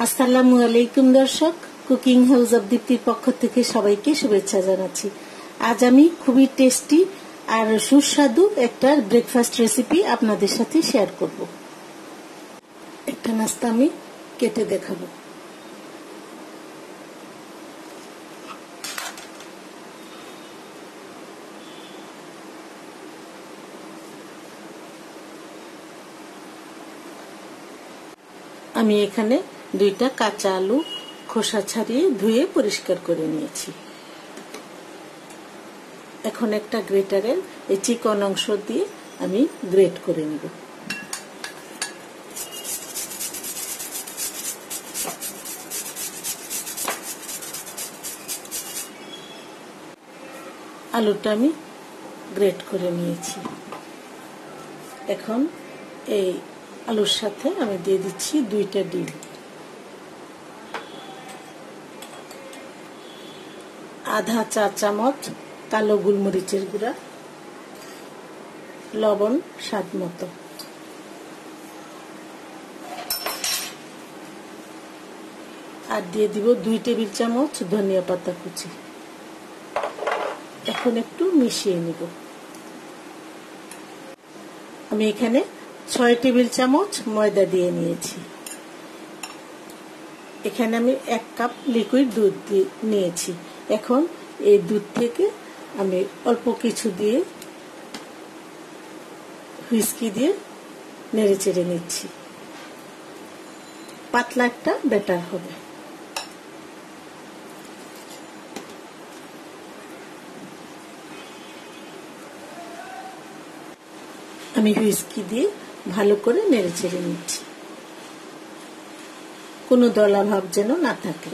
আসসালামু আলাইকুম দর্শক, কুকিং হাউস অব দীপ্তির পক্ষ থেকে সবাইকে শুভেচ্ছা জানাচ্ছি। আজ আমি খুবই টেস্টি আর সুস্বাদু একটা ব্রেকফাস্ট রেসিপি আপনাদের সাথে শেয়ার করব। একটা নাস্তা আমি কেটে দেখাবো। আমি এখানে 2টা কাঁচা আলু খোসা ছাড়িয়ে ধুয়ে পরিষ্কার করে নিয়েছি। এখন একটা গ্রেটারের এই চিকন অংশ দিয়ে আমি গ্রেট করে নিব। আলুটা আমি গ্রেট করে নিয়েছি। এখন এই আলুর সাথে আমি দিয়ে দিচ্ছি 2টা ডিম, আধা চা চামচ কালো গোলমরিচের গুঁড়া, লবণ স্বাদ মতো, আর দিয়ে দিব 2 টেবিল চামচ ধনিয়া পাতা কুচি। এখন একটু মিশিয়ে নিব। আমি এখানে 6 টেবিল চামচ ময়দা দিয়ে নিয়েছি। এখানে আমি 1 কাপ লিকুইড দুধ নিয়েছি। এখন এই দুধ থেকে আমি অল্প কিছু দিয়ে হুইস্কি দিয়ে নেড়ে চেড়ে নিচ্ছি। পাতলা একটা ব্যাটার হবে। আমি হুইস্কি দিয়ে ভালো করে নেড়ে চেড়ে নিচ্ছি, কোনো দলা ভাব যেন না থাকে।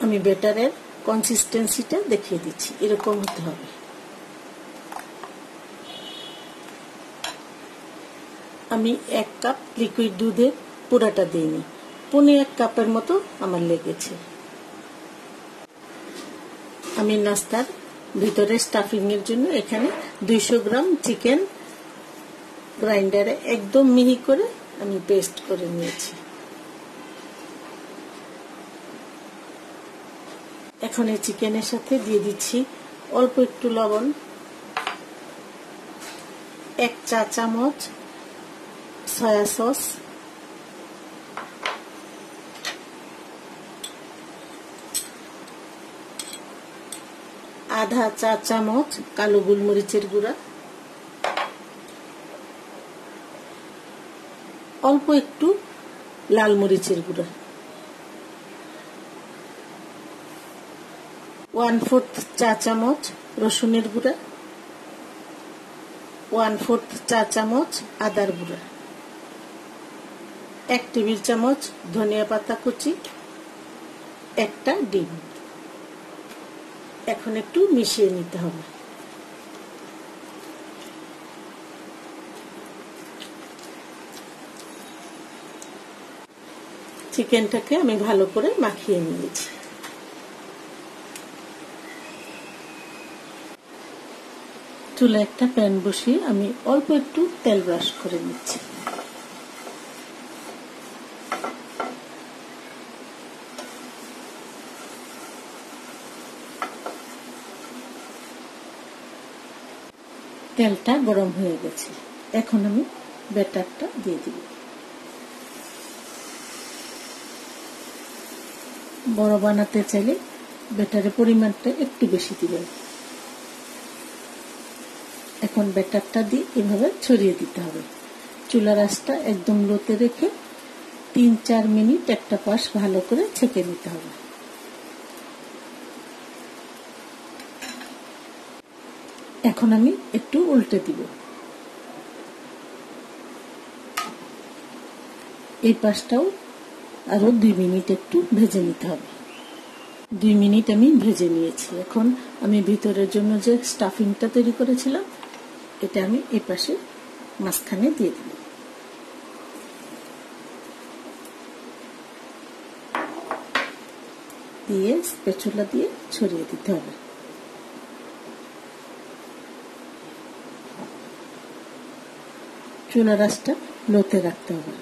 আমি ব্যাটারের কনসিস্টেন্সিটা দেখিয়ে দিচ্ছি, এরকম হতে হবে। আমি 1 কাপ লিকুইড দুধে পুরাটা দিইনি, 1.5 কাপের মতো আমার লেগেছে। আমি নাস্তার ভিতরে স্টাফিং এর জন্য এখানে 200 গ্রাম চিকেন গ্রাইন্ডারে একদম মিহি করে আমি পেস্ট করে নিয়েছি। এখন এই চিকেনের সাথে দিয়ে দিচ্ছি অল্প একটু লবণ, 1 চা চামচ সয়া সস, আধা চা চামচ কালো গোলমরিচের গুঁড়া, অল্প একটু লাল মরিচের গুঁড়া, 1/4 চা চামচ রসুনের গুঁড়া, 1/4 চা চামচ আদার গুঁড়া, 1 টেবিল চামচ ধনিয়া পাতা কুচি, একটা ডিম। এখন একটু মিশিয়ে নিতে হবে। চিকেনটাকে আমি ভালো করে মাখিয়ে নিয়েছি। চুলায় একটা প্যান বসিয়ে আমি অল্প একটু তেল ব্রাশ করে নিচ্ছি। তেলটা গরম হয়ে গেছে। এখন আমি ব্যাটারটা দিয়ে দিব। বড় বানাতে চাইলে ব্যাটারের পরিমাণটা একটু বেশি দিবেন। এখন ব্যাটারটা দিয়ে এভাবে ছড়িয়ে দিতে হবে। চুলার আঁচটা একদম লোতে রেখে 3-4 মিনিট একটা পাশ ভালো করে ছেঁকে নিতে হবে। এখন আমি একটু উল্টে দিব। এই পাশটাও আরো 2 মিনিট একটু ভেজে নিতে হবে। 2 মিনিট আমি ভেজে নিয়েছি। এখন আমি ভিতরের জন্য যে স্টাফিংটা তৈরি করেছিলাম এটা আমি এই পাশে মাঝখানে দিয়ে দিব। দিয়ে স্প্যাচুলা দিয়ে ছড়িয়ে দিতে হবে। চুলার আঁচটা লোতে রাখতে হবে।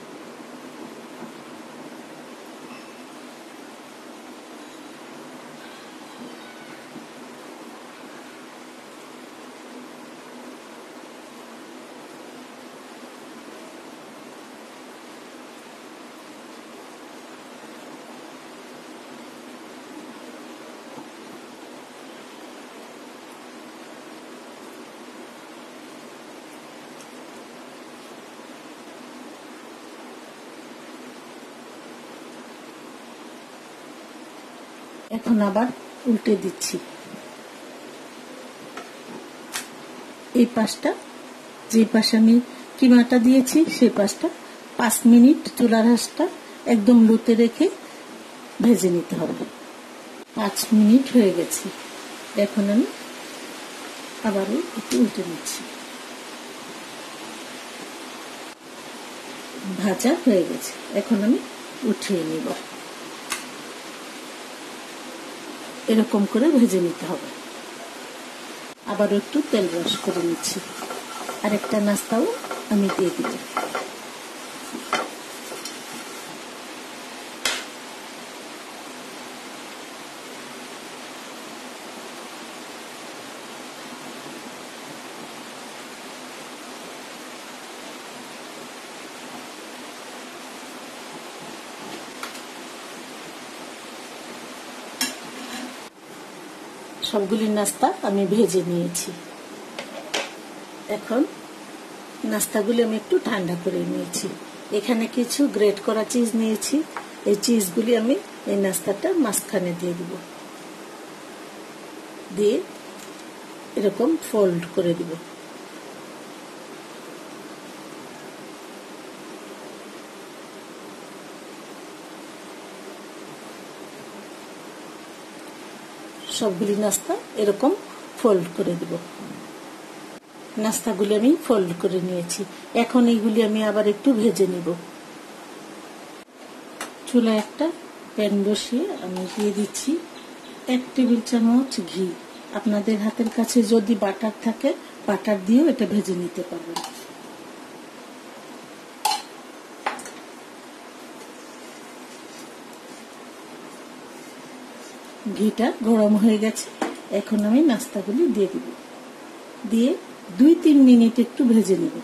এখন আবার উল্টে দিচ্ছি। এই পাশটা, যে পাশে আমি কিমাটা দিয়েছি সেই পাশটা 5 মিনিট চুলার আঁচটা একদম লোতে রেখে ভেজে নিতে হবে। 5 মিনিট হয়ে গেছে। এখন আমি আবারও একটু উল্টে নিচ্ছি। ভাজা হয়ে গেছে, এখন আমি উঠিয়ে নিব। এরকম করে ভেজে নিতে হবে। আবার একটু তেল ব্রাশ করে নিচ্ছি। আরেকটা নাস্তাও আমি দিয়ে দিব। সবগুলি নাস্তা আমি ভেজে নিয়েছি। এখন নাস্তাগুলি আমি একটু ঠান্ডা করে নিয়েছি। এখানে কিছু গ্রেট করা চিজ নিয়েছি। এই চিজগুলি আমি এই নাস্তাটা মাঝখানে দিয়ে দিব, দিয়ে এরকম ফোল্ড করে দিব। সবগুলি নাস্তা এরকম ফোল্ড করে দিব। নাস্তাগুলি আমি ফোল্ড করে নিয়েছি। এখন এইগুলি আমি আবার একটু ভেজে নিব। চুলায় একটা প্যান বসিয়ে আমি দিয়ে দিচ্ছি 1 টেবিল চামচ ঘি। আপনাদের হাতের কাছে যদি বাটার থাকে বাটার দিয়েও এটা ভেজে নিতে পারবেন। ঘিটা গরম হয়ে গেছে। এখন আমি নাস্তাগুলি দিয়ে দিব, দিয়ে 2-3 মিনিট একটু ভেজে নেব।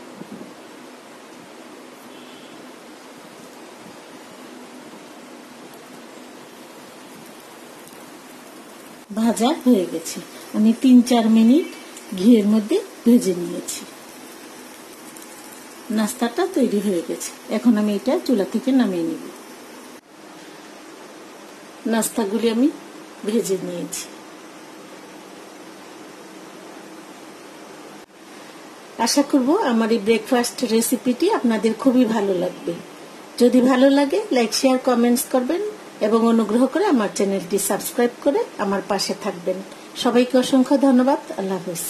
ভাজা হয়ে গেছে। আমি 3-4 মিনিট ঘিয়ের মধ্যে ভেজে নিয়েছি। নাস্তাটা তৈরি হয়ে গেছে। এখন আমি এটা চুলা থেকে নামিয়ে নিব। নাস্তাগুলি আমি ভেজে নিয়েছি। আশা করব আমার এই ব্রেকফাস্ট রেসিপিটি আপনাদের খুবই ভালো লাগবে। যদি ভালো লাগে লাইক, শেয়ার, কমেন্টস করবেন এবং অনুগ্রহ করে আমার চ্যানেলটি সাবস্ক্রাইব করে আমার পাশে থাকবেন। সবাইকে অসংখ্য ধন্যবাদ। আল্লাহ হাফেজ।